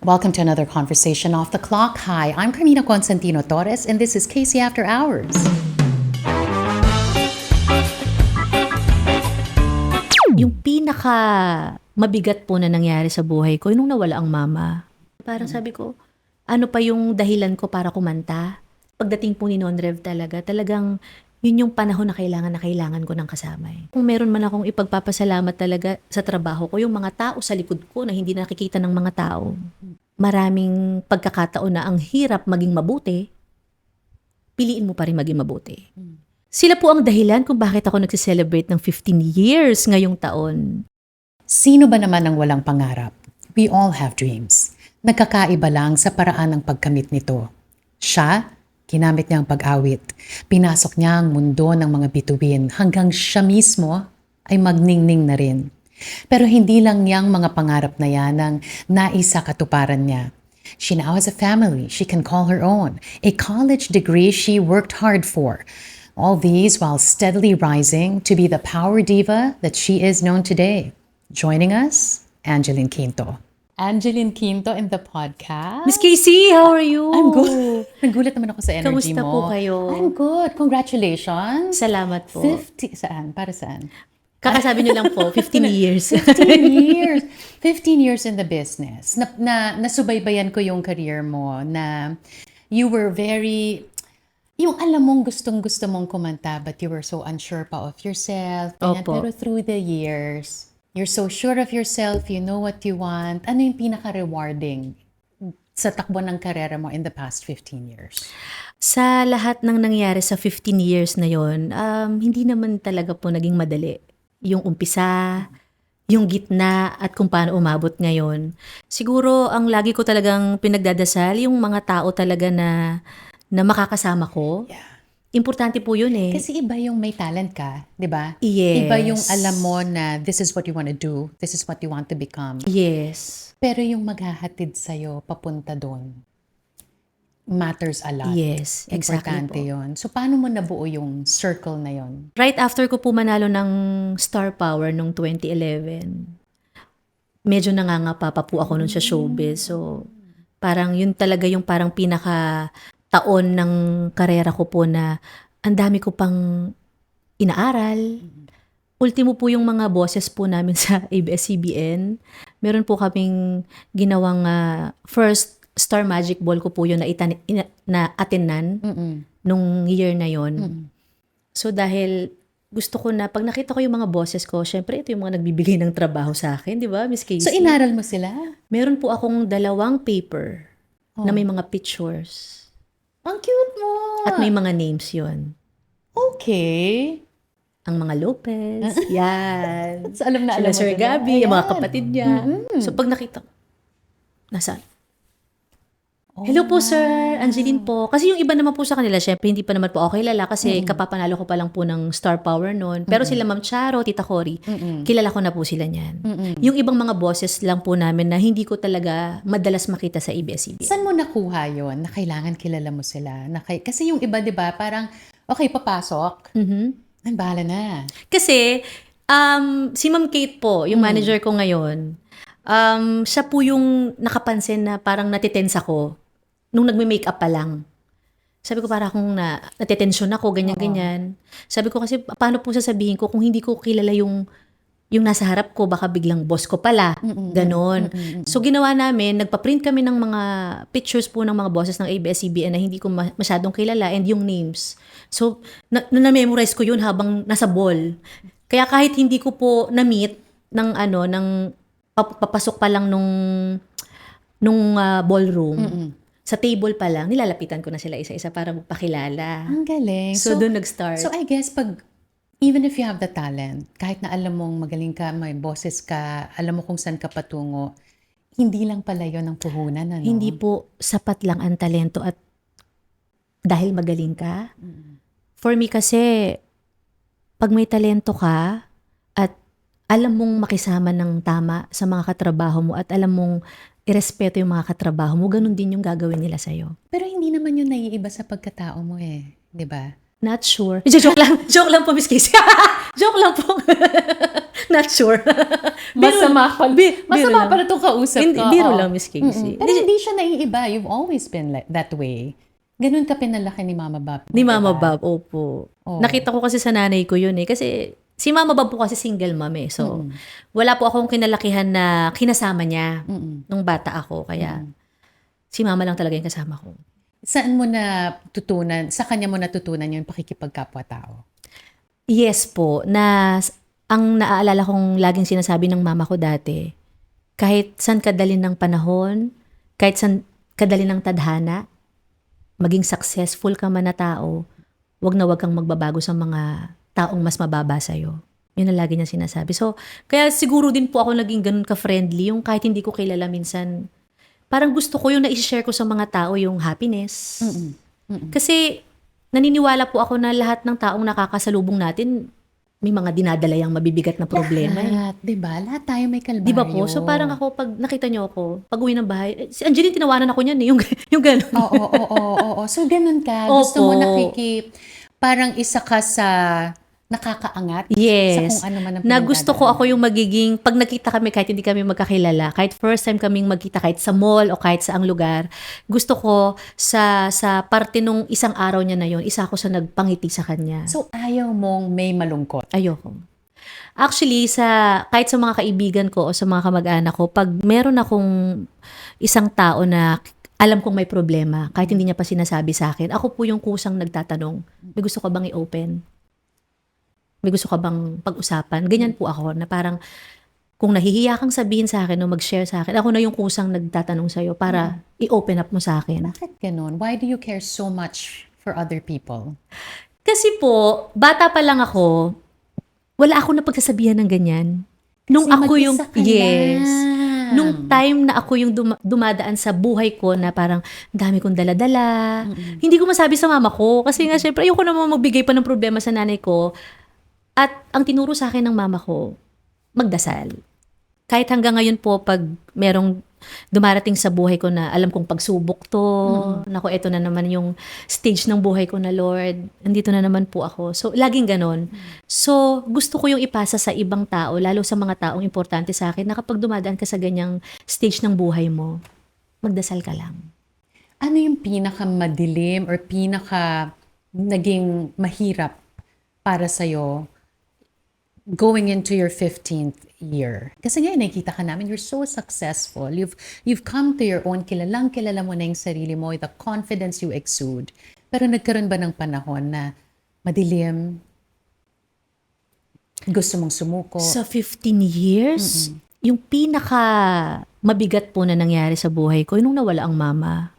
Welcome to another conversation off the clock. Hi, I'm Carmina Constantino Torres, and this is Casey After Hours. Yung pinaka mabigat po na nangyari sa buhay ko, yung nung nawala ang mama. Parang sabi ko, ano pa yung dahilan ko para kumanta? Pagdating po ni Nonrev talagang yun yung panahon na kailangan ko ng kasama. Kung meron man akong ipagpapasalamat talaga sa trabaho ko, yung mga tao sa likod ko na hindi nakikita ng mga tao. Maraming pagkakataon na ang hirap maging mabuti, piliin mo pa rin maging mabuti. Sila po ang dahilan kung bakit ako nagsiselebrate ng 15 years ngayong taon. Sino ba naman ang walang pangarap? We all have dreams. Nagkakaiba lang sa paraan ng pagkamit nito. Siya, ginamit niya ang pag-awit. Pinasok niya ang mundo ng mga bituin hanggang siya mismo ay magningning na rin. Pero hindi lang niyang mga pangarap na yan ang naisa katuparan niya. She now has a family she can call her own, a college degree she worked hard for. All these while steadily rising to be the power diva that she is known today. Joining us, Angeline Quinto. Angeline Quinto in the podcast. Miss Casey, how are you? I'm good. Nagulat naman ako sa energy Kamusta mo. po kayo? I'm good. Congratulations. Salamat po. 50, saan? Para saan? Kakasabi niyo lang po, 15 years. 15 years. 15 years in the business. Nasubaybayan ko yung career mo na you were very, yung alam mong gustong-gusto mong kumanta but you were so unsure pa of yourself. Ganyan. Opo. Pero through the years, you're so sure of yourself, you know what you want. Ano yung pinaka-rewarding sa takbo ng karera mo in the past 15 years? Sa lahat ng nangyari sa 15 years na yon, hindi naman talaga po naging madali. Yung umpisa, yung gitna, at kung paano umabot ngayon. Siguro, ang lagi ko talagang pinagdadasal, yung mga tao talaga na makakasama ko. Yeah. Importante po yun eh. Kasi iba yung may talent ka, di ba? Yes. Iba yung alam mo na this is what you want to do, this is what you want to become. Yes. Pero yung maghahatid sa'yo papunta doon, matters a lot. Yes, exactly Importante po. yun. So, paano mo nabuo yung circle na yun? Right after ko po manalo ng Star Power nung 2011, medyo nangangapa pa po ako nun sa showbiz. So, parang yun talaga yung parang pinaka taon ng karera ko po na ang dami ko pang inaaral. Ultimo po yung mga boses po namin sa ABS-CBN. Meron po kaming ginawang first Star Magic Ball ko po yun na attenan nung year na yon. So dahil gusto ko na, pag nakita ko yung mga boses ko, syempre ito yung mga nagbibigay ng trabaho sa akin, di ba, Miss Casey? So, inaral mo sila? Meron po akong 2 paper na may mga pictures. Ang cute mo! At may mga names yon. Okay. Ang mga Lopez, yan. So, alam na Sila alam mo Sir sila. Gabby, yung mga Ayan. kapatid niya. So pag nakita ko, nasaan? Hello po, Sir. Angeline po. Kasi yung iba naman po sa kanila, syempre, hindi pa naman po ako kilala kasi kapapanalo ko pa lang po ng Star Power noon. Pero sila Ma'am Charo, Tita Cory, kilala ko na po sila niyan. Yung ibang mga bosses lang po namin na hindi ko talaga madalas makita sa ABS-CBN. Saan mo nakuha yon na kailangan kilala mo sila? Kasi yung iba, di ba, parang, okay, papasok. Ay, bahala na. Kasi, si Ma'am Kate po, yung manager ko ngayon, siya po yung nakapansin na parang natitense ako nung nagme-makeup pa lang. Sabi ko para akong natitensyon ako, ganyan-ganyan. Sabi ko kasi, paano po sasabihin ko kung hindi ko kilala yung nasa harap ko, baka biglang boss ko pala. Ganon. So, ginawa namin, nagpa-print kami ng mga pictures po ng mga bosses ng ABS-CBN na hindi ko masyadong kilala and yung names. So, na-memorize ko yun habang nasa ball. Kaya kahit hindi ko po na-meet ng papasok pa lang nung ballroom, sa table pa lang, nilalapitan ko na sila isa-isa para magpakilala. Ang galing. So doon nag-start. So, I guess, even if you have the talent, kahit na alam mong magaling ka, may boses ka, alam mo kung saan ka patungo, hindi lang pala yun ang puhunan, ano? Hindi po sapat lang ang talento at dahil magaling ka. For me kasi, pag may talento ka at alam mong makisama ng tama sa mga katrabaho mo at alam mong irespeto yung mga katrabaho mo, ganun din yung gagawin nila sa'yo. Pero hindi naman yun naiiba sa pagkatao mo eh, di ba? Not sure. Joke lang. Joke lang po, Miss Casey. Joke lang po. Not sure. Masama pala. Biro Masama lang. pala itong kausap Hindi, ka. biro Oo. lang, Miss Casey. Pero hindi siya naiiba. You've always been that way. Ganun ka pinalaki ni Mama Bob. Ni Mama diba? Bob, opo. Oo. Nakita ko kasi sa nanay ko yun eh. Kasi si Mama Bob po kasi single mom eh. So, wala po akong kinalakihan na kinasama niya nung bata ako. Kaya, si Mama lang talaga yung kasama ko. Saan mo na tutunan, sa kanya mo natutunan yung pakikipagkapwa-tao? Yes po, ang naaalala kong laging sinasabi ng mama ko dati, kahit saan kadali ng panahon, kahit saan kadali ng tadhana, maging successful ka man na tao, wag kang magbabago sa mga taong mas mababa sa'yo. Yun ang lagi niya sinasabi. So, kaya siguro din po ako naging ganun ka-friendly, yung kahit hindi ko kilala minsan, parang gusto ko yung na-share ko sa mga tao yung happiness. Kasi naniniwala po ako na lahat ng taong nakakasalubong natin, may mga dinadala yung mabibigat na problema. Lahat, diba? Lahat tayo may kalbaryo. Di ba po? So parang ako, pag nakita niyo ako, pag uwi ng bahay, si Angeline, tinawanan ako niyan eh, yung gano'n. Oo. So, ganun ka. Opo. Gusto mo parang isa ka sa nakakaangat Yes. sa kung ano man ang Na gusto ko pinagdadaanan. ako yung magiging, pag nakita kami, kahit hindi kami magkakilala, kahit first time kaming magkita, kahit sa mall o kahit saang lugar, gusto ko sa parte nung isang araw niya na yon, isa ako sa nagpangiti sa kanya. So, ayaw mong may malungkot. Ayoko. Actually, kahit sa mga kaibigan ko o sa mga kamag-anak ko, pag meron akong isang tao na alam kong may problema, kahit hindi niya pa sinasabi sa akin, ako po yung kusang nagtatanong, may gusto ka bang i-open? May gusto ka bang pag-usapan? Ganyan po ako, na parang kung nahihiya kang sabihin sa akin o mag-share sa akin, ako na yung kusang nagtatanong sa'yo para i-open up mo sa akin. Bakit ganun? Why do you care so much for other people? Kasi po, bata pa lang ako, wala ako na pagsasabihan ng ganyan. Nung Kasi ako yung, mag-isa ka yes. lang. Nung time na ako yung dumadaan sa buhay ko na parang dami kong dala-dala. Hindi ko masabi sa mama ko. Kasi nga syempre, ayoko naman magbigay pa ng problema sa nanay ko. At ang tinuro sa akin ng mama ko, magdasal. Kahit hanggang ngayon po, pag merong dumarating sa buhay ko na alam kong pagsubok to, naku, eto na naman yung stage ng buhay ko na Lord, andito na naman po ako. So, laging ganon. So, gusto ko yung ipasa sa ibang tao, lalo sa mga taong importante sa akin, na kapag dumadaan ka sa ganyang stage ng buhay mo, magdasal ka lang. Ano yung pinaka-madilim or naging mahirap para sa'yo going into your 15th year? Kasi ngayon nakikita ka namin, you're so successful. You've come to your own, kilala mo na yung sarili mo, the confidence you exude. Pero nagkaroon ba ng panahon na madilim, gusto mong sumuko? Sa 15 years, yung pinaka mabigat po na nangyari sa buhay ko, nung nawala ang mama.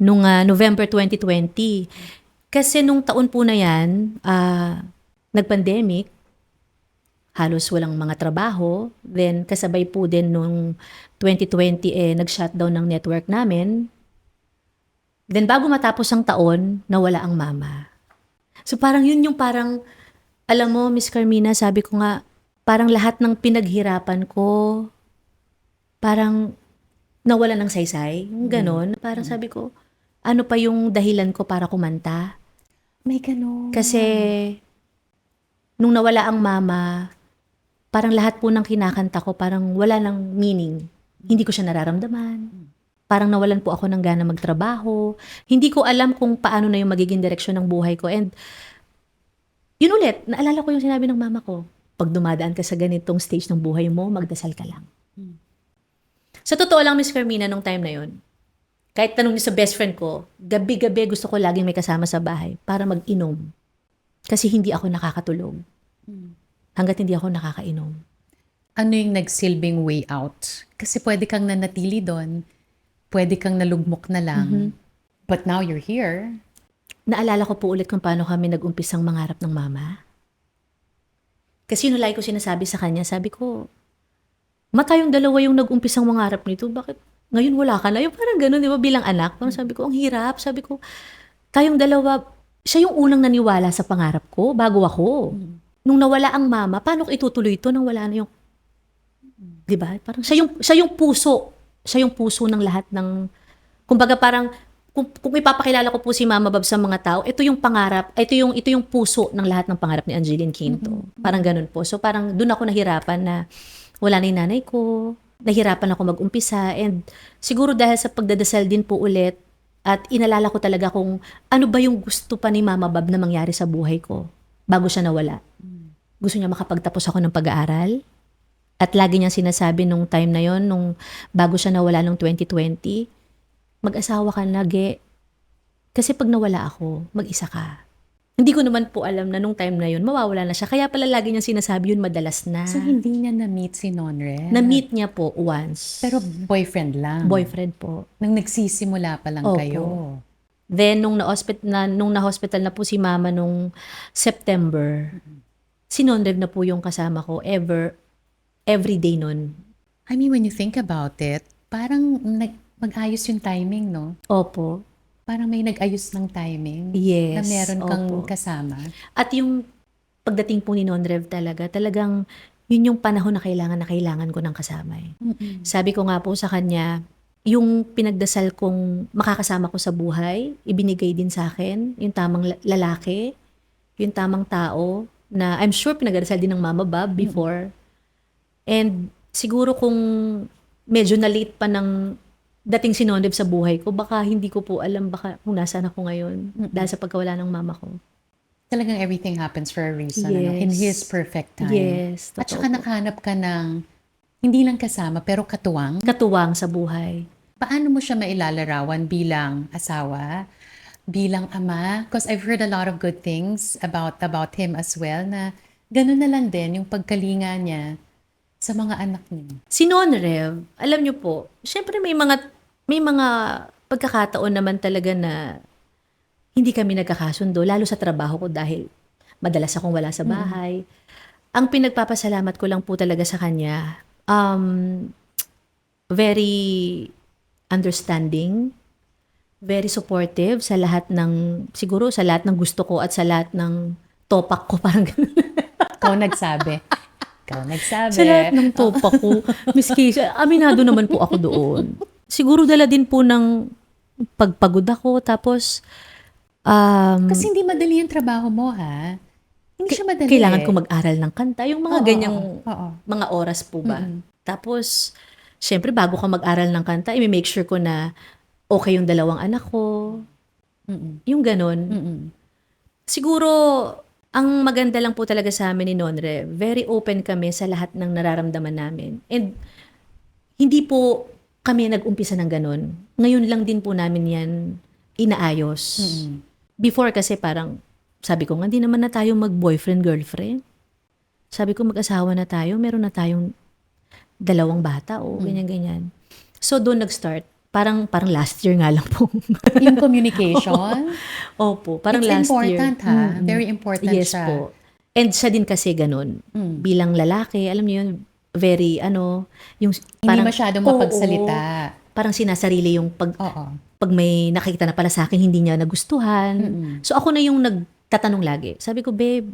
Nung November 2020. Kasi nung taon po na yan, nag-pandemic, halos walang mga trabaho. Then, kasabay po din nung 2020, nag-shutdown ng network namin. Then, bago matapos ang taon, nawala ang mama. So, parang yun yung parang, alam mo, Miss Carmina, sabi ko nga, parang lahat ng pinaghirapan ko, parang nawala ng saysay. Yung ganon. Parang sabi ko, ano pa yung dahilan ko para kumanta? May ganun. Kasi, nung nawala ang mama, parang lahat po ng kinakanta ko, parang wala ng meaning. Hindi ko siya nararamdaman. Parang nawalan po ako ng gana magtrabaho. Hindi ko alam kung paano na yung magiging direksyon ng buhay ko. And, yun ulit, naalala ko yung sinabi ng mama ko, pag dumadaan ka sa ganitong stage ng buhay mo, magdasal ka lang. Sa totoo lang, Miss Carmina, nung time na yun, kahit tanong niyo sa best friend ko, gabi-gabi gusto ko laging may kasama sa bahay para mag-inom. Kasi hindi ako nakakatulog. Hanggat hindi ako nakakainom. Ano yung nagsilbing way out? Kasi pwede kang nanatili doon, pwede kang nalugmok na lang, but now you're here. Naalala ko po ulit kung paano kami nag-umpisang mangarap ng mama. Kasi yun lagi ko sinasabi sa kanya, sabi ko, tayong dalawa yung nag-umpisang mangarap nito, bakit ngayon wala ka na? Yung parang gano'n, di ba, bilang anak. Parang sabi ko, ang hirap. Sabi ko, tayong dalawa, siya yung unang naniwala sa pangarap ko, bago ako. Nung nawala ang mama, paano ko itutuloy ito nang wala na yung, di ba? Parang siya yung puso ng lahat ng, kumbaga parang, kung ipapakilala ko po si Mama Bab sa mga tao, ito yung pangarap, ito yung puso ng lahat ng pangarap ni Angeline Quinto. Parang ganun po. So parang doon ako nahirapan na wala na yung nanay ko, nahirapan ako mag-umpisa, and siguro dahil sa pagdadasal din po ulit, at inalala ko talaga kung ano ba yung gusto pa ni Mama Bab na mangyari sa buhay ko bago siya nawala. Gusto niya makapagtapos ako ng pag-aaral. At lagi niyang sinasabi nung time na yon, nung bago siya nawala nung 2020, mag-asawa ka na, Ge. Kasi pag nawala ako, mag-isa ka. Hindi ko naman po alam na nung time na yun, mawawala na siya. Kaya pala lagi niyang sinasabi yun, madalas na. So, hindi niya na-meet si Nonre? Na-meet niya po once. Pero boyfriend lang? Boyfriend po. Nang nagsisimula pa lang Opo. kayo? Then, nung na-hospital na po si Mama nung September, si Nonrev na po yung kasama ko every day nun. I mean, when you think about it, parang mag-ayos yung timing, no? Opo. Parang may nag-ayos ng timing. Yes. Na meron kang opo. kasama. At yung pagdating po ni Nonrev talagang yun yung panahon na kailangan ko ng kasama eh. Sabi ko nga po sa kanya, yung pinagdasal kong makakasama ko sa buhay, ibinigay din sa akin, yung tamang lalaki, yung tamang tao, na I'm sure pinagdasal din ng Mama Bab before. And siguro kung medyo na-late pa ng dating si Nonrev sa buhay ko, baka hindi ko po alam baka kung nasaan ako ngayon dahil sa pagkawala ng mama ko. Talagang everything happens for a reason. Ano? In His perfect time. Yes. At totoo saka po. nakahanap ka ng hindi lang kasama pero katuwang. Katuwang sa buhay. Paano mo siya mailalarawan bilang asawa, bilang ama? Because I've heard a lot of good things about him as well, na ganun na lang din yung pagkalinga niya sa mga anak niya. Si Nonrev, alam niyo po, syempre may mga pagkakataon naman talaga na hindi kami nagkakasundo, lalo sa trabaho ko dahil madalas akong wala sa bahay. Ang pinagpapasalamat ko lang po talaga sa kanya, very understanding, very supportive sa lahat ng, siguro sa lahat ng gusto ko at sa lahat ng topak ko, parang ganun. Ikaw nagsabi. Ikaw nagsabi. Sa lahat ng topak ko, Miss Keisha, aminado naman po ako doon. Siguro dala din po ng pagpagod ako, tapos Kasi hindi madali yung trabaho mo, ha? Hindi siya madali. kailangan ko mag-aral ng kanta, yung mga Oo, ganyang oo. mga oras po ba. Tapos, syempre bago ka mag-aral ng kanta, i-make sure ko na okay yung dalawang anak ko. Yung ganon. Siguro, ang maganda lang po talaga sa amin ni Nonre, very open kami sa lahat ng nararamdaman namin. And hindi po kami nag-umpisa ng ganon. Ngayon lang din po namin yan inaayos. Before kasi parang, sabi ko nga, hindi naman na tayo mag-boyfriend-girlfriend. Sabi ko, mag-asawa na tayo, meron na tayong 2 bata o ganyan-ganyan. So, doon nag-start. Parang last year nga lang po. Yung communication, Opo, parang it's last year. important, ha? Very important Yes siya. po. And siya din kasi ganun. Bilang lalaki, alam niyo yun, very yung Hindi masyadong oo, mapagsalita. parang sinasarili yung Oo. pag may nakikita na pala sa akin, hindi niya nagustuhan. So ako na yung nagtatanong lagi. Sabi ko, babe,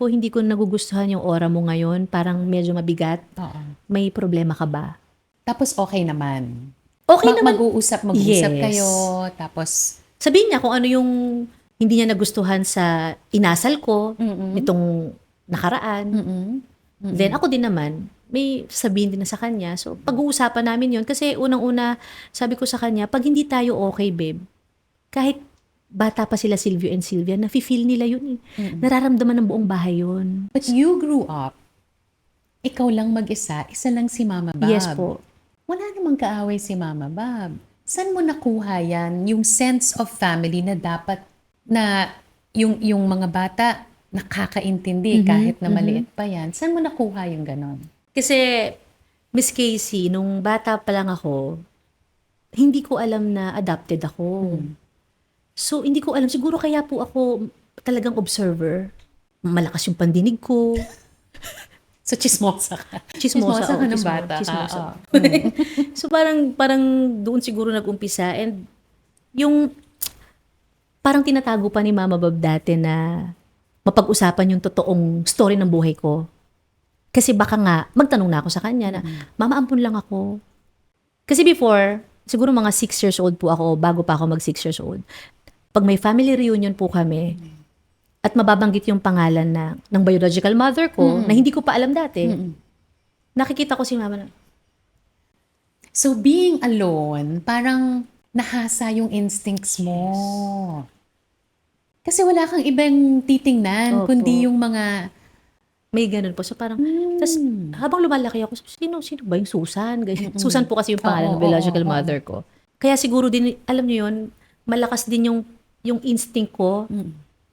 hindi ko nagugustuhan yung aura mo ngayon. Parang medyo mabigat. Oo. May problema ka ba? Tapos okay naman. Okay naman. Mag-uusap Yes. kayo. Tapos, Sabihin niya kung ano yung hindi niya nagustuhan sa inasal ko nitong nakaraan. Then ako din naman, may sabihin din na sa kanya. So pag-uusapan namin yon kasi unang-una sabi ko sa kanya, pag hindi tayo okay, babe, kahit bata pa sila Silvio and Sylvia, nafe-feel nila yun eh. Nararamdaman ng buong bahay yun. but you grew up, ikaw lang mag-isa, isa lang si Mama Bab. Yes po. Wala namang kaaway si Mama Bab. Saan mo nakuha yan? Yung sense of family na dapat na yung mga bata nakakaintindi kahit na maliit pa yan. Saan mo nakuha yung ganon? Kasi Miss Casey, nung bata pa lang ako, hindi ko alam na adopted ako. So hindi ko alam, siguro kaya po ako talagang observer. Malakas yung pandinig ko. So, chismosa ka. Chismosa ka ng chismosa, bata. chismosa. Oo. So parang doon siguro nag-umpisa, and yung parang tinatago pa ni Mama Bab dati na mapag-usapan yung totoong story ng buhay ko. Kasi baka nga magtanong na ako sa kanya na, Mama, ampun lang ako. Kasi before, siguro mga 6 years old po ako, bago pa ako mag 6 years old. Pag may family reunion po kami, at mababanggit yung pangalan ng biological mother ko, na hindi ko pa alam dati, nakikita ko si mama na, So being alone, parang nahasa yung instincts mo. Kasi wala kang ibang titingnan, Opo. kundi yung mga... may ganun po. So parang, tas habang lumalaki ako, sino ba yung Susan? Ganyan. Susan po kasi yung Oo, pangalan ng biological oo, oo. mother ko. Kaya siguro din, alam niyo yun, malakas din yung instinct ko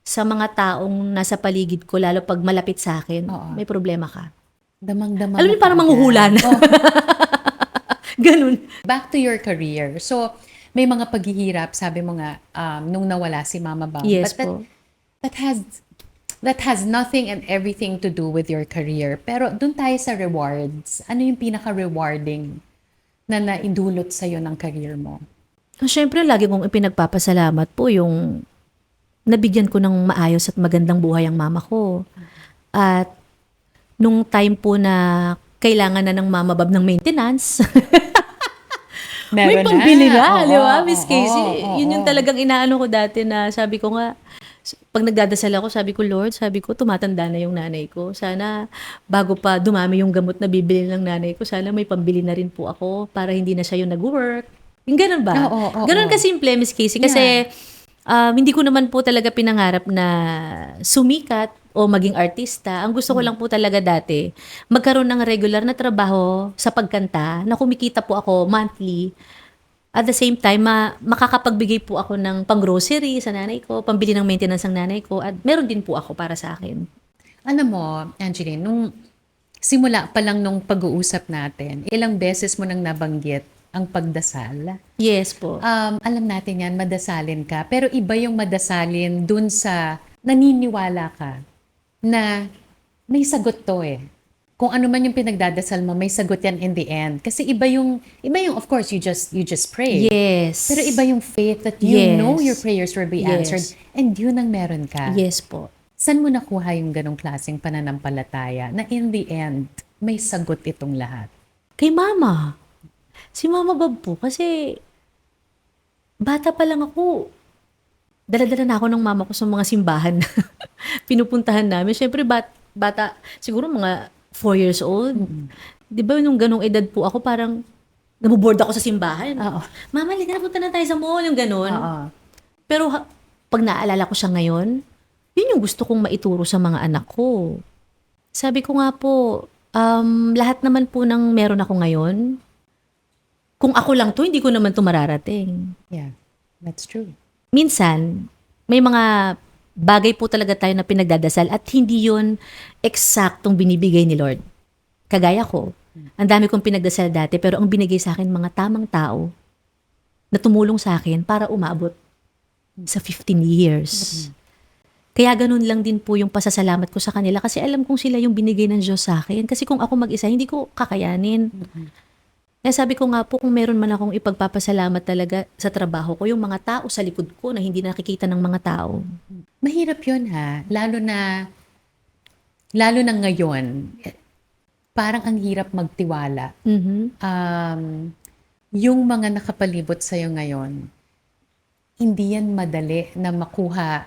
sa mga taong nasa paligid ko, lalo pag malapit sa akin, Oo. may problema ka. Damang-dama Alam mo niyo, parang kaagad. manghuhula na. Oo. Ganun. Back to your career. So, may mga paghihirap, sabi mo nga, nung nawala si Mama Bang. Yes But po. that has nothing and everything to do with your career. Pero dun tayo sa rewards. Ano yung pinaka-rewarding na naidulot sa'yo ng career mo? Siyempre, lagi kong ipinagpapasalamat po yung nabigyan ko ng maayos at magandang buhay ang mama ko. At nung time po na kailangan na ng mama Bab ng maintenance, may pambili na, di ba, Miss Casey? Yun yung talagang inaano ko dati na sabi ko nga, pag nagdadasal ako, sabi ko, Lord, sabi ko, tumatanda na yung nanay ko. Sana, bago pa dumami yung gamot na bibili ng nanay ko, sana may pambili na rin po ako para hindi na siya yung nag-work. Yung ganun ba? Oo. Ganun kasimple, Miss Casey. Kasi, hindi ko naman po talaga pinangarap na sumikat o maging artista. Ang gusto ko lang po talaga dati, magkaroon ng regular na trabaho sa pagkanta, na kumikita po ako monthly. At the same time, makakapagbigay po ako ng pang-grocery sa nanay ko, pambili ng maintenance ng nanay ko, at meron din po ako para sa akin. Alam mo, Angeline, nung simula pa lang nung pag-uusap natin, ilang beses mo nang nabanggit ang pagdasal. Yes po. Alam natin yan, madasalin ka. Pero iba yung madasalin dun sa naniniwala ka na may sagot to eh. Kung ano man yung pinagdadasal mo, may sagot yan in the end. Kasi iba yung of course, you just pray. Yes. Pero iba yung faith that you Yes. know your prayers will be Yes. answered. And yun ang meron ka. Yes po. Saan mo nakuha yung ganong klaseng pananampalataya na in the end, may sagot itong lahat? Kay mama. Si Mama Bab po, kasi bata pa lang ako, dala-dala na ako ng mama ko sa mga simbahan na pinupuntahan namin. Siyempre, bata, siguro mga 4 years old. Di ba nung ganong edad po ako, parang nabuboard ako sa simbahan. Oo. Mama, liga na, punta na tayo sa mall, yung ganon. Oo. Pero pag naalala ko siya ngayon, yun yung gusto kong maituro sa mga anak ko. Sabi ko nga po, lahat naman po ng meron ako ngayon, kung ako lang to, hindi ko naman to mararating. Yeah, that's true. Minsan, may mga bagay po talaga tayo na pinagdadasal at hindi yun eksaktong binibigay ni Lord. Kagaya ko, ang dami kong pinagdasal dati, pero ang binigay sa akin mga tamang tao na tumulong sa akin para umabot sa 15 years. Kaya ganun lang din po yung pasasalamat ko sa kanila kasi alam kong sila yung binigay ng Diyos sa akin. Kasi kung ako mag-isa, hindi ko kakayanin. Kaya sabi ko nga po, kung meron man akong ipagpapasalamat talaga sa trabaho ko, yung mga tao sa likod ko na hindi nakikita ng mga tao. Mahirap yun ha. Lalo na ngayon, parang ang hirap magtiwala. Yung mga nakapalibot sa'yo ngayon, hindi yan madali na makuha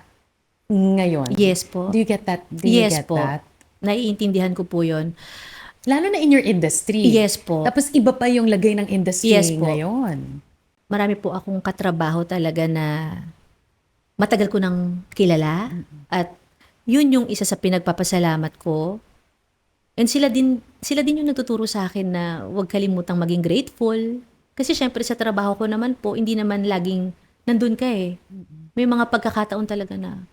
ngayon. Yes po. Do you get that? Do you Yes get po. that? Naiintindihan ko po yun. Lalo na in your industry. Yes po. Tapos iba pa yung lagay ng industry Yes po. ngayon. Marami po akong katrabaho talaga na matagal ko nang kilala. At yun yung isa sa pinagpapasalamat ko. And sila din yung nagtuturo sa akin na huwag kalimutang maging grateful. Kasi syempre sa trabaho ko naman po, hindi naman laging nandun ka eh. May mga pagkakataon talaga na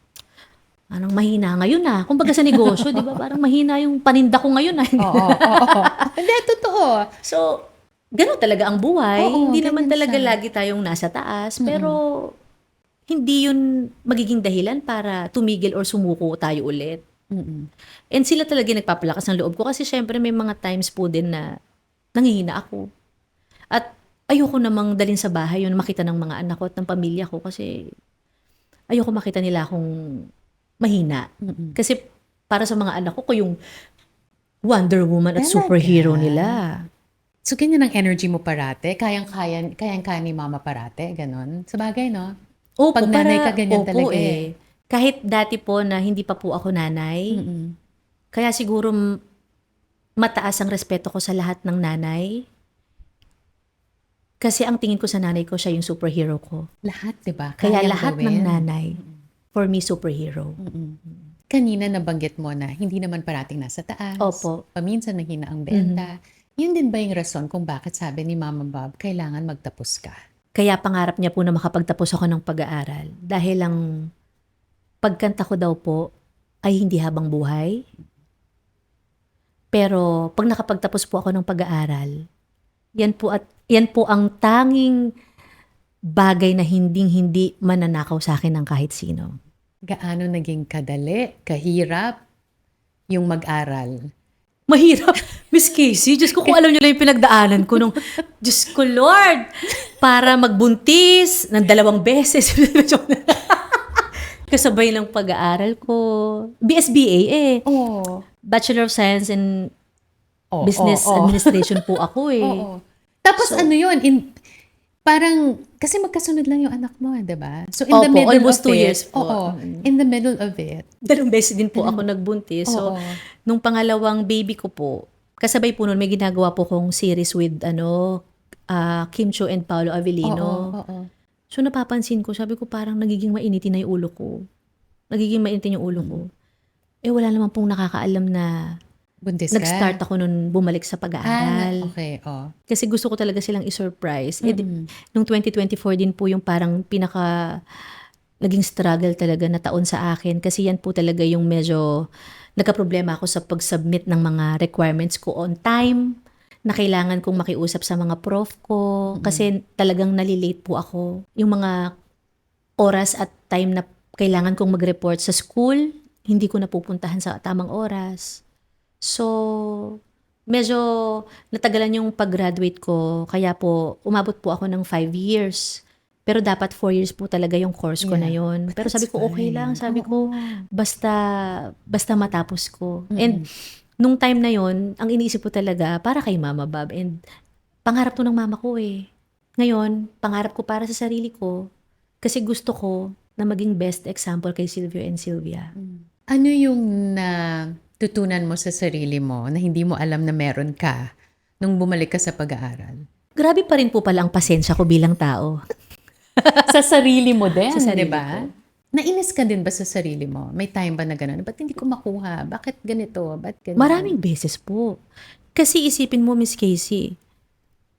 anong mahina ngayon ah. Kumbaga sa negosyo, di ba? Parang mahina yung paninda ko ngayon ah. Oo. Hindi, totoo. So, ganun talaga ang buhay. Oo, Hindi naman ganyan talaga siya. lagi tayong nasa taas. Pero, hindi yun magiging dahilan para tumigil or sumuko tayo ulit. And sila talaga nagpapalakas ng loob ko kasi syempre may mga times po din na nangihina ako. At ayoko namang dalhin sa bahay yun makita ng mga anak ko at ng pamilya ko kasi ayoko makita nila akong mahina. Kasi para sa mga anak ko yung Wonder Woman at Talaga? superhero nila. So, ganyan ang energy mo parate? Kayang-kaya ni mama parate? Ganon? Sabagay, no? Opo, Pag nanay ka, ganyan opo talaga eh. Kahit dati po na hindi pa po ako nanay, Mm-mm. kaya siguro mataas ang respeto ko sa lahat ng nanay. Kasi ang tingin ko sa nanay ko, siya yung superhero ko. Lahat, di ba? Kaya Kayang lahat ng gawin. nanay, for me, superhero. Kanina nabanggit mo na hindi naman parating nasa taas. Opo. Paminsan mahina ang benta. Yun din ba yung rason kung bakit sabi ni Mama Bob, kailangan magtapos ka? Kaya pangarap niya po na makapagtapos ako ng pag-aaral. Dahil ang pagkanta ko daw po ay hindi habang buhay. Pero pag nakapagtapos po ako ng pag-aaral, yan po ang tanging bagay na hinding-hindi mananakaw sa akin ng kahit sino. Gaano naging kadali, kahirap yung mag-aral? Mahirap. Miss Casey, Diyos ko, kung alam niyo lang yung pinagdaanan ko nung, Diyos ko, Lord, para magbuntis ng 2 beses. Kasabay ng pag-aaral ko. BSBA eh. Oo. Bachelor of Science in Oo, Business oo. Administration po ako eh. Oo. Tapos ano yun, parang, kasi magkasunod lang yung anak mo, di ba? So in the Opo, middle almost of 2 it, years po. oo, in the middle of it, 2 beses din po ako nagbuntis. So, Oo. nung pangalawang baby ko po, kasabay po nun, may ginagawa po kong series with Kim Chiu and Paolo Avellino. oo. So napapansin ko, sabi ko parang nagiging mainitin na yung ulo ko. Nagiging mainitin yung ulo ko. Eh wala naman pong nakakaalam na Buntis ka? nag-start ako nun bumalik sa pag-aaral. Okay, oh. Kasi gusto ko talaga silang i-surprise. Nung 2024 din po yung parang naging struggle talaga na taon sa akin. Kasi yan po talaga yung medyo nagka-problema ako sa pag-submit ng mga requirements ko on time, na kailangan kong makiusap sa mga prof ko. Kasi talagang nalilate po ako. Yung mga oras at time na kailangan kong mag-report sa school, hindi ko napupuntahan sa tamang oras. So, medyo natagalan yung pag-graduate ko. Kaya po, umabot po ako ng 5 years. Pero dapat 4 years po talaga yung course ko na yun. But Pero sabi that's ko, okay fine. lang. Sabi Oo. ko, basta matapos ko. And nung time na yon, ang iniisip ko talaga, para kay Mama Bob. And pangarap to ng mama ko eh. Ngayon, pangarap ko para sa sarili ko. Kasi gusto ko na maging best example kay Silvio and Sylvia. Ano yung tutunan mo sa sarili mo na hindi mo alam na meron ka nung bumalik ka sa pag-aaral? Grabe pa rin po pala ang pasensya ko bilang tao. Sa sarili mo din, Sa sarili di ba? ko. Nainis ka din ba sa sarili mo? May time ba na gano'n? Ba't hindi ko makuha? Bakit ganito? Ba't ganito? Maraming beses po. Kasi isipin mo, Miss Casey,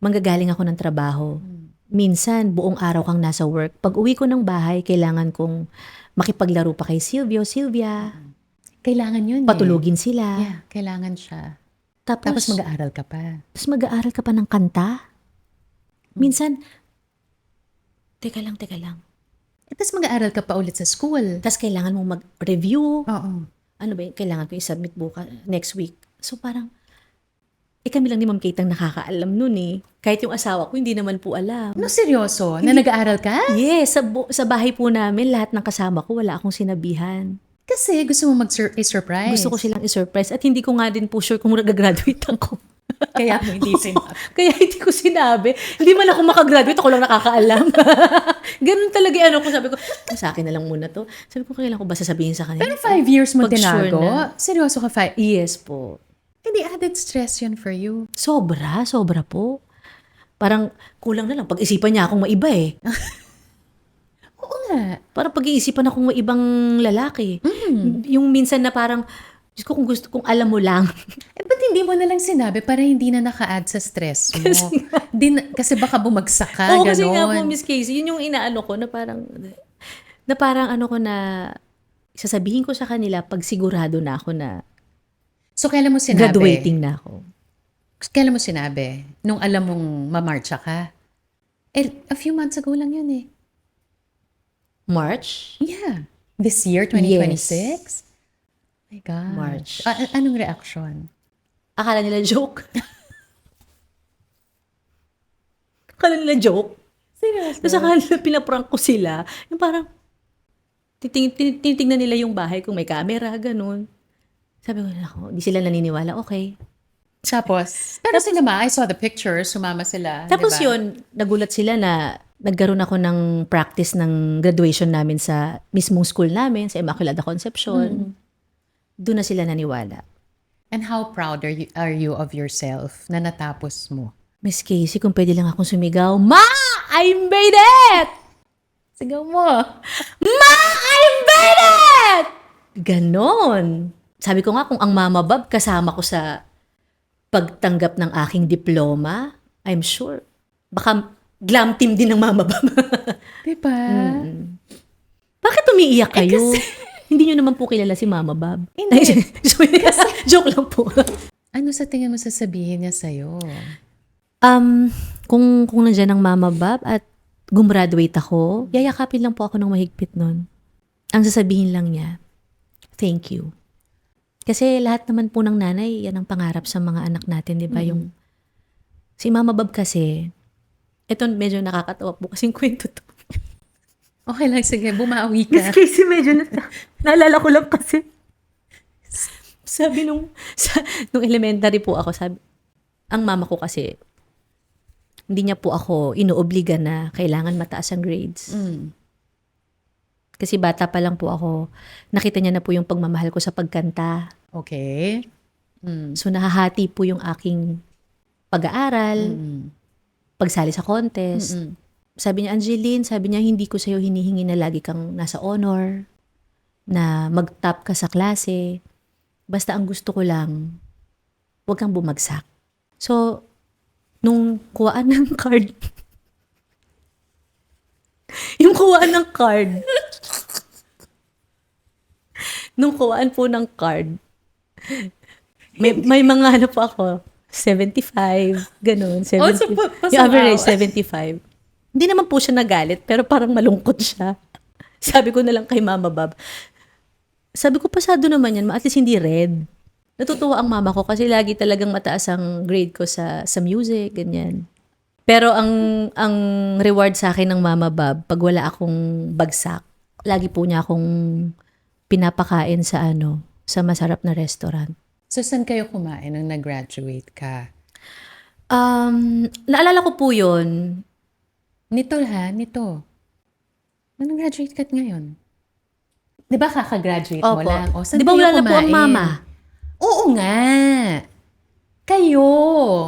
manggagaling ako ng trabaho. Minsan, buong araw kang nasa work. Pag uwi ko ng bahay, kailangan kong makipaglaro pa kay Silvio, Sylvia. Kailangan yun Patulugin sila. Yeah, kailangan siya. Tapos Tapos mag-aaral ka pa. mag-aaral ka pa ng kanta. Minsan, teka lang. Tapos mag-aaral ka pa ulit sa school. Tapos kailangan mong mag-review. Oo. Ano ba yun? Kailangan ko i-submit bukas, next week. So parang, kami lang ni Ma'am Kate ang nakakaalam nun eh. Kahit yung asawa ko, hindi naman po alam. No, seryoso? Na nag-aaral ka? Yes, sa bahay po namin, lahat ng kasama ko, wala akong sinabihan. Kasi gusto mo mag-surprise. Gusto ko silang i-surprise at hindi ko nga din po sure kung nag-graduate ako. Kaya mo hindi sinabi. Kaya hindi ko sinabi. Hindi man ako makagraduate, ako lang nakakaalam. Ganun talaga ano ko. Sabi ko, sa akin na lang muna to. Sabi ko, kailan ko ba sasabihin sa kanila? Pero 5 years mo Pag sure tinago? na. Seryoso ka 5? Yes po. Hindi added stress yun for you. Sobra po. Parang kulang na lang. Pag-isipan niya akong maiba eh. Oo nga. Parang pag-iisipan akong maibang lalaki. Yung minsan na parang, Diyos ko, kung alam mo lang. Ba't hindi mo na lang sinabi para hindi na naka-add sa stress mo? Kasi baka bumagsak ka, Oo, kasi nga po, ganon. Miss Casey, yun yung inaano ko na parang ano ko na, sasabihin ko sa kanila pag sigurado na ako na So, kailan mo sinabi? graduating na ako. Kailan mo sinabi? Nung alam mong mamarcha ka? A few months ago lang yun eh. March? Yeah. This year, 2026? My God. March. Anong reaction? Akala nila joke. Akala nila joke. Seriously? Tapos akala nila pinaprank ko sila. Yung parang, tinitingnan nila yung bahay kung may camera, ganun. Sabi ko, di sila naniniwala, okay. Tapos, pero sila I saw the pictures, sumama sila, Tapos di ba? yun, nagulat sila na nagkaroon ako ng practice ng graduation namin sa mismong school namin, sa Immaculada Concepcion. Doon na sila naniwala. And how proud are you of yourself na natapos mo? Miss Casey, kung pwede lang akong sumigaw, Ma! I made it! Sigaw mo. Ma! I made it! Ganon. Sabi ko nga, kung ang Mama Bob kasama ko sa pagtanggap ng aking diploma, I'm sure. Baka glam team din ng Mama Bob. Di ba? Bakit umiiyak kayo? Hindi nyo naman po kilala si Mama Bob. Hindi. Joke lang po. Ano sa tingin mo sasabihin niya sa'yo? Kung nandiyan ang Mama Bob at gumraduate ako, yayakapin lang po ako ng mahigpit nun. Ang sasabihin lang niya, thank you. Kasi lahat naman po ng nanay, yan ang pangarap sa mga anak natin, di ba? Yung si Mama Bob kasi, eto medyo nakakatawa po kasing kwento to. Okay lang, sige, bumawi Miss ka. Casey, medyo naalala ko lang kasi. Sabi nung elementary po ako, sabi, ang mama ko kasi, hindi niya po ako inuobliga na kailangan mataas ang grades. Kasi bata pa lang po ako, nakita niya na po yung pagmamahal ko sa pagkanta. Okay. So nahahati po yung aking pag-aaral, pagsali sa contest. Sabi niya, Angeline, sabi niya, hindi ko sa'yo hinihingi na lagi kang nasa honor, na mag-top ka sa klase. Basta ang gusto ko lang, huwag kang bumagsak. So, nung kuwaan ng card, yung kuwaan ng card, nung kuwaan po ng card, may mga ano po ako, 75, ganun, 70. Oh, so yung average, wow. 75. Hindi naman po siya nagalit, pero parang malungkot siya. Sabi ko na lang kay Mama Bob, sabi ko, pasado naman yan, at least hindi red. Natutuwa ang mama ko kasi lagi talagang mataas ang grade ko sa music, ganyan. Pero ang reward sa akin ng Mama Bob, pag wala akong bagsak, lagi po niya akong pinapakain sa sa masarap na restaurant. So, saan kayo kumain nung nag-graduate ka? Naalala ko po yun. Nito. Nung graduate ka ngayon? Di ba kaka-graduate mo Opo. lang? O, saan Di ba kayo wala na po ang kumain? mama? Oo nga. Kayo.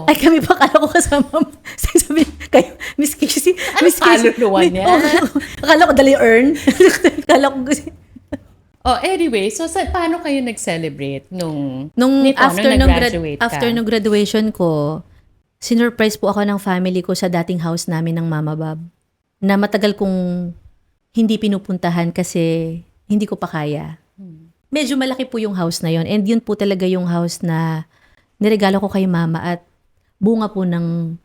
Ay, kami pa, akala ko kasama. Sabi, kayo, Miss Casey. Miss Casey. kaluluwa niya? Akala ko dali earn. Akala ko kasi. Oh, anyway, so paano kayo nag-celebrate nung After nag-graduate ka? nung graduation ko, sinurprise po ako ng family ko sa dating house namin ng Mama Bob. Na matagal kong hindi pinupuntahan kasi hindi ko pa kaya. Medyo malaki po yung house na yon, and yun po talaga yung house na niregalo ko kay Mama at bunga po ng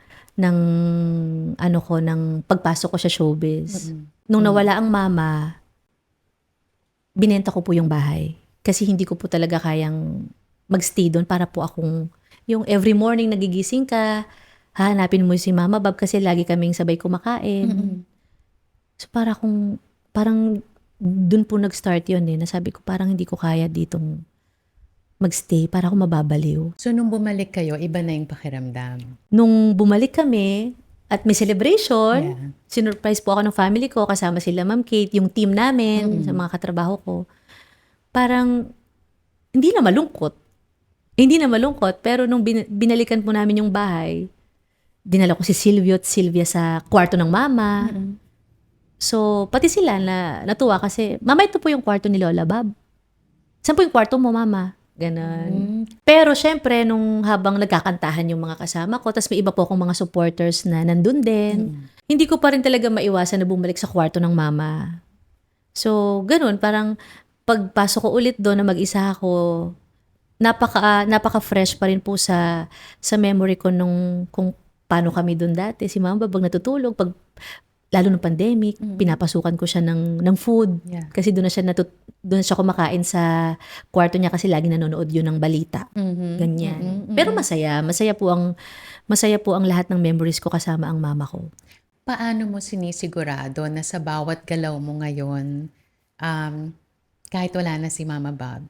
pagpasok ko sa showbiz. Nung nawala ang Mama, binenta ko po yung bahay. Kasi hindi ko po talaga kayang magstay doon para po akong, yung every morning nagigising ka, hahanapin mo si Mama Bob kasi lagi kaming sabay kumakain. So parang doon po nag-start yun nasabi ko parang hindi ko kaya ditong magstay para ako mababaliw. So, nung bumalik kayo, iba na yung pakiramdam. Nung bumalik kami at may celebration, Yeah. sinurprise po ako ng family ko kasama sila Ma'am Kate, yung team namin, sa mga katrabaho ko. Parang hindi na malungkot. Hindi na malungkot, pero nung binalikan po namin yung bahay, dinala ko si Silvio at Sylvia sa kwarto ng Mama. So, pati sila na natuwa kasi, Mama, ito po yung kwarto ni Lola Bob. Saan po yung kwarto mo, Mama? Ganon. Pero syempre, nung habang nagkakantahan yung mga kasama ko, tas may iba po akong mga supporters na nandun din, hindi ko pa rin talaga maiwasan na bumalik sa kwarto ng Mama. So, ganun, parang pagpasok ko ulit doon na mag-isa ako, napaka-fresh pa rin po sa memory ko kung paano kami doon dati. Si Mama Bob, pag natutulog, lalo ng pandemic, pinapasukan ko siya ng food. Yeah. Kasi doon na siya kumakain sa kwarto niya kasi lagi nanonood yun ng balita. Ganyan. Pero masaya po ang lahat ng memories ko kasama ang mama ko. Paano mo sinisigurado na sa bawat galaw mo ngayon, kahit wala na si Mama Bob,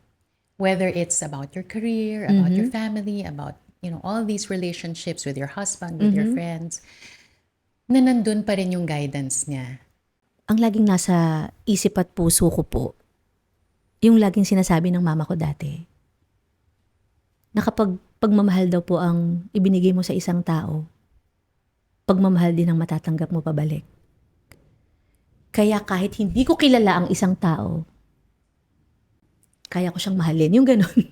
whether it's about your career, about your family, about all these relationships with your husband, with your friends, na nandun pa rin yung guidance niya. Ang laging nasa isip at puso ko po, yung laging sinasabi ng mama ko dati, na kapag pagmamahal daw po ang ibinigay mo sa isang tao, pagmamahal din ang matatanggap mo pabalik. Kaya kahit hindi ko kilala ang isang tao, kaya ko siyang mahalin. Yung ganun.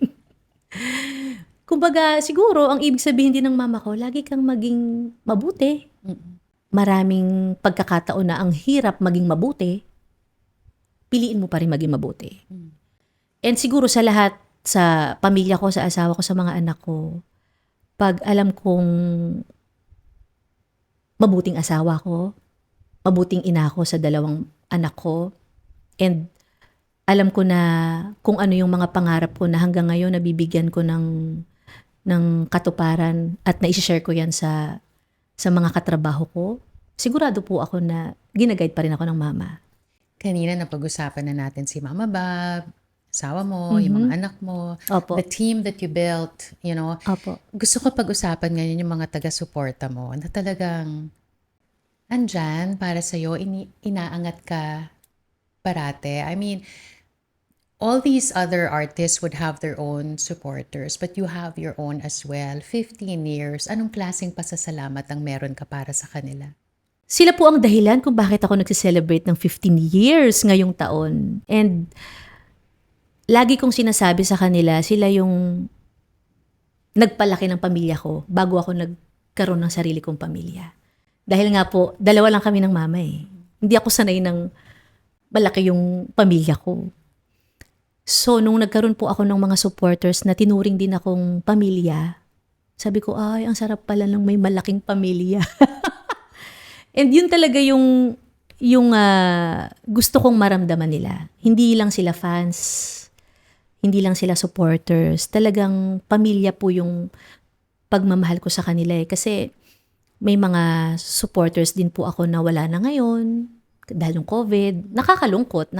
Kumbaga, siguro, ang ibig sabihin din ng mama ko, lagi kang maging mabuti. Maraming pagkakataon na ang hirap maging mabuti, piliin mo pa rin maging mabuti. And siguro sa lahat, sa pamilya ko, sa asawa ko, sa mga anak ko, pag alam kong mabuting asawa ko, mabuting ina ko sa 2 anak ko, and alam ko na kung ano yung mga pangarap ko na hanggang ngayon nabibigyan ko ng katuparan at naisishare ko yan sa mga katrabaho ko, sigurado po ako na ginaguide pa rin ako ng mama. Kanina napag-usapan na natin si Mama Bab, asawa mo, yung mga anak mo, Opo. the team that you built, Opo. Gusto ko pag-usapan ngayon yung mga taga-suporta mo na talagang andyan para sa'yo, inaangat ka parate. I mean, all these other artists would have their own supporters, but you have your own as well. 15 years, anong klaseng pasasalamat ang meron ka para sa kanila? Sila po ang dahilan kung bakit ako nagse-celebrate ng 15 years ngayong taon. And lagi kong sinasabi sa kanila, sila yung nagpalaki ng pamilya ko bago ako nagkaroon ng sarili kong pamilya. Dahil nga po, 2 lang kami ng mama eh. Hindi ako sanay ng malaki yung pamilya ko. So, nung nagkaroon po ako ng mga supporters na tinuring din akong pamilya, sabi ko, ay, ang sarap pala ng may malaking pamilya. And yun talaga yung gusto kong maramdaman nila. Hindi lang sila fans, hindi lang sila supporters. Talagang pamilya po yung pagmamahal ko sa kanila eh. Kasi may mga supporters din po ako na wala na ngayon dahil ng COVID. Nakakalungkot.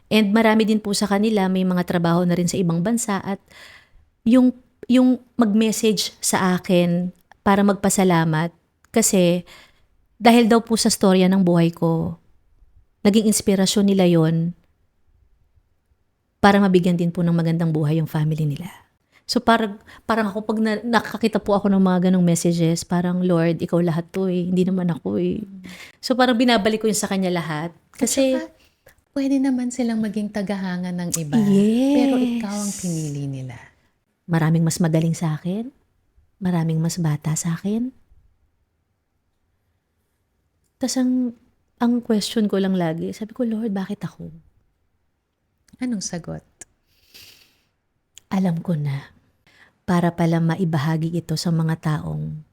And marami din po sa kanila, may mga trabaho na rin sa ibang bansa at yung mag-message sa akin para magpasalamat kasi dahil daw po sa storya ng buhay ko, naging inspirasyon nila yon para mabigyan din po ng magandang buhay yung family nila. So parang ako pag nakakita po ako ng mga ganong messages, parang Lord, ikaw lahat to eh, hindi naman ako eh. So parang binabalik ko yun sa kanya lahat kasi Pwede naman silang maging tagahanga ng iba. Yes. Pero ikaw ang pinili nila. maraming mas magaling sa akin, maraming mas bata sa akin. Tas ang question ko lang lagi, sabi ko, Lord, bakit ako? Anong sagot? Alam ko na, para pala maibahagi ito sa mga taong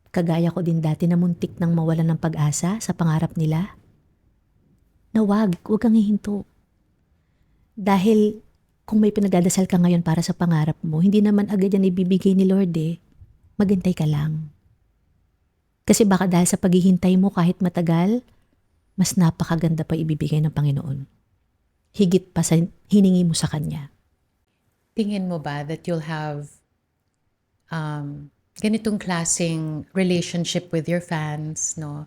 kagaya ko din dati na muntik nang mawalan ng pag-asa sa pangarap nila. Na wag kang hihinto. Dahil kung may pinagdadasal ka ngayon para sa pangarap mo, hindi naman agad yan ibibigay ni Lord eh. Maghintay ka lang. Kasi baka dahil sa paghihintay mo kahit matagal, mas napakaganda pa ibibigay ng Panginoon. Higit pa sa hiningi mo sa Kanya. Tingin mo ba that you'll have ganitong klaseng relationship with your fans, no?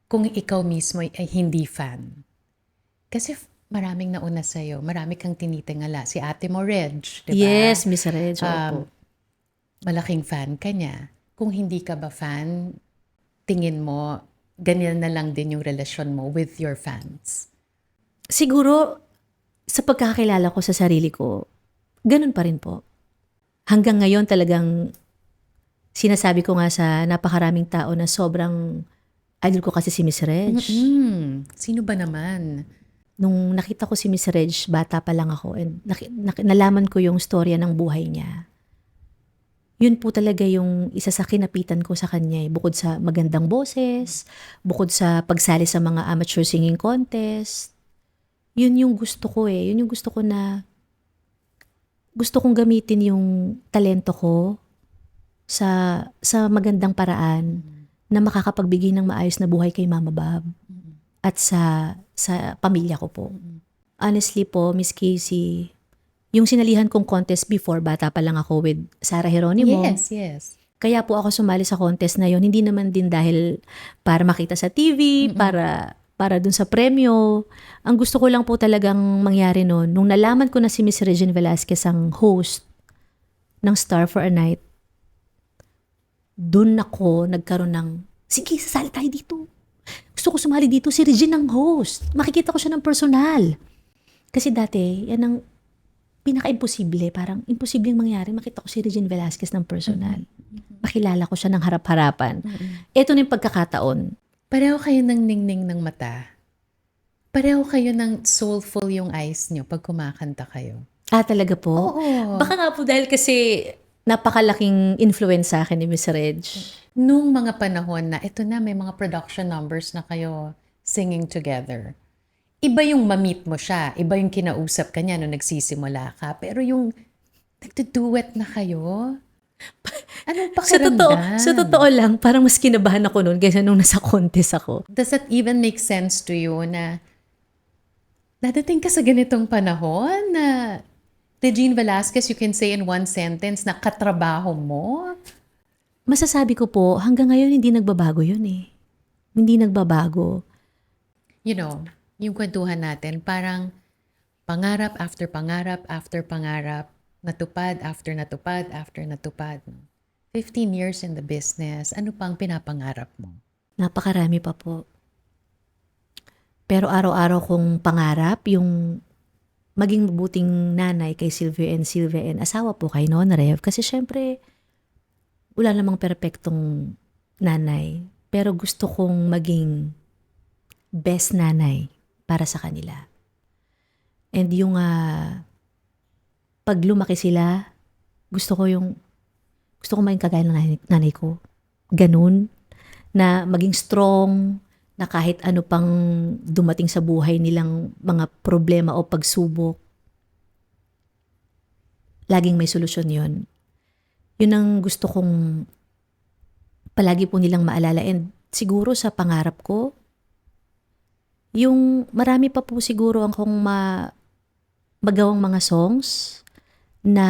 Kung ikaw mismo ay hindi fan? Kasi maraming nauna sa'yo, marami kang tinitingala. Si ate mo, Reg, di ba? Yes, Miss Reg. Opo. Malaking fan ka niya. Kung hindi ka ba fan, tingin mo, ganyan na lang din yung relasyon mo with your fans? Siguro, sa pagkakakilala ko sa sarili ko, ganun pa rin po. Hanggang ngayon talagang sinasabi ko nga sa napakaraming tao na sobrang idol ko kasi si Miss Reg. Sino ba naman? Nung nakita ko si Miss Reg, bata pa lang ako and nalaman ko yung storya ng buhay niya. Yun po talaga yung isa sa kinapitan ko sa kanya. Bukod sa magandang boses, bukod sa pagsali sa mga amateur singing contest, yun yung gusto ko eh. Yun yung gusto ko na gusto kong gamitin yung talento ko sa magandang paraan na makakapagbigay ng maayos na buhay kay Mama Bab at sa pamilya ko po. Honestly po, Miss Casey, Yung sinalihan kong contest before, bata pa lang ako with Sarah Geronimo. Yes. Kaya po ako sumali sa contest na yon, hindi naman din dahil para makita sa TV, para dun sa premyo. Ang gusto ko lang po talagang mangyari noon, nung nalaman ko na si Miss Regine Velasquez ang host ng Star for a Night, dun ako nagkaroon ng, sige, sasali tayo dito. Gusto ko sumali dito, si Regine ang host. Makikita ko siya ng personal. Kasi dati, yan ang pinaka-imposible. Parang imposibleng mangyari. Makita ko si Regine Velasquez ng personal. Makilala ko siya ng harap-harapan. Ito na yung pagkakataon. Pareho kayo ng ningning ng mata. Pareho kayo ng soulful yung eyes nyo pag kumakanta kayo. Ah, talaga po? Oo. Baka nga po dahil kasi napakalaking influence sa akin ni Miss Reg. Nung mga panahon na ito na may mga production numbers na kayo singing together. Iba yung ma-meet mo siya, iba yung kinausap ka niya nung nagsisimula ka, pero yung nagduduet na kayo, anong pakiramdam? Sa totoo lang, parang mas kinabahan ako noon kaysa nung nasa contest ako. Does that even make sense to you na dadating ka sa ganitong panahon na Regine Velasquez, you can say in one sentence na katrabaho mo? Masasabi ko po, hanggang ngayon hindi nagbabago yun eh. Hindi nagbabago. You know, yung kwentuhan natin, parang pangarap after pangarap after pangarap, natupad after natupad after natupad. 15 years in the business, ano pang pinapangarap mo? Napakarami pa po. Pero araw-araw kong pangarap yung maging mabuting nanay kay Sylvia and asawa po kay Nona Rev. Kasi syempre, wala namang perpektong nanay. Pero gusto kong maging best nanay para sa kanila. And yung pag lumaki sila, gusto ko maging kagaya ng nanay ko. Ganun. Na maging strong, na kahit ano pang dumating sa buhay nilang mga problema o pagsubok, laging may solusyon yon. Yun ang gusto kong palagi po nilang maalala. And siguro sa pangarap ko, yung marami pa po siguro akong magawang mga songs na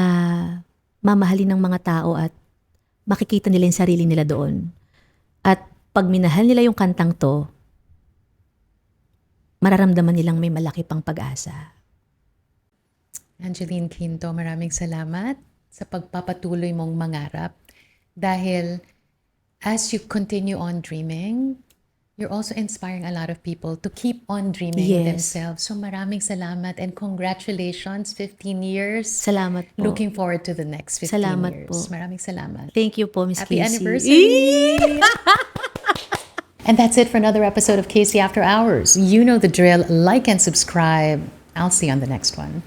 mamahalin ng mga tao at makikita nila yung sarili nila doon. At pag minahal nila yung kantang to, mararamdaman nilang may malaki pang pag-asa. Angeline Quinto, maraming salamat sa pagpapatuloy mong mangarap. Dahil as you continue on dreaming, you're also inspiring a lot of people to keep on dreaming themselves. So maraming salamat and congratulations, 15 years. Salamat po. Looking forward to the next 15 Salamat years. po. Maraming salamat. Thank you po, Miss Happy Casey. anniversary! And that's it for another episode of Casey After Hours. You know the drill. Like and subscribe. I'll see you on the next one.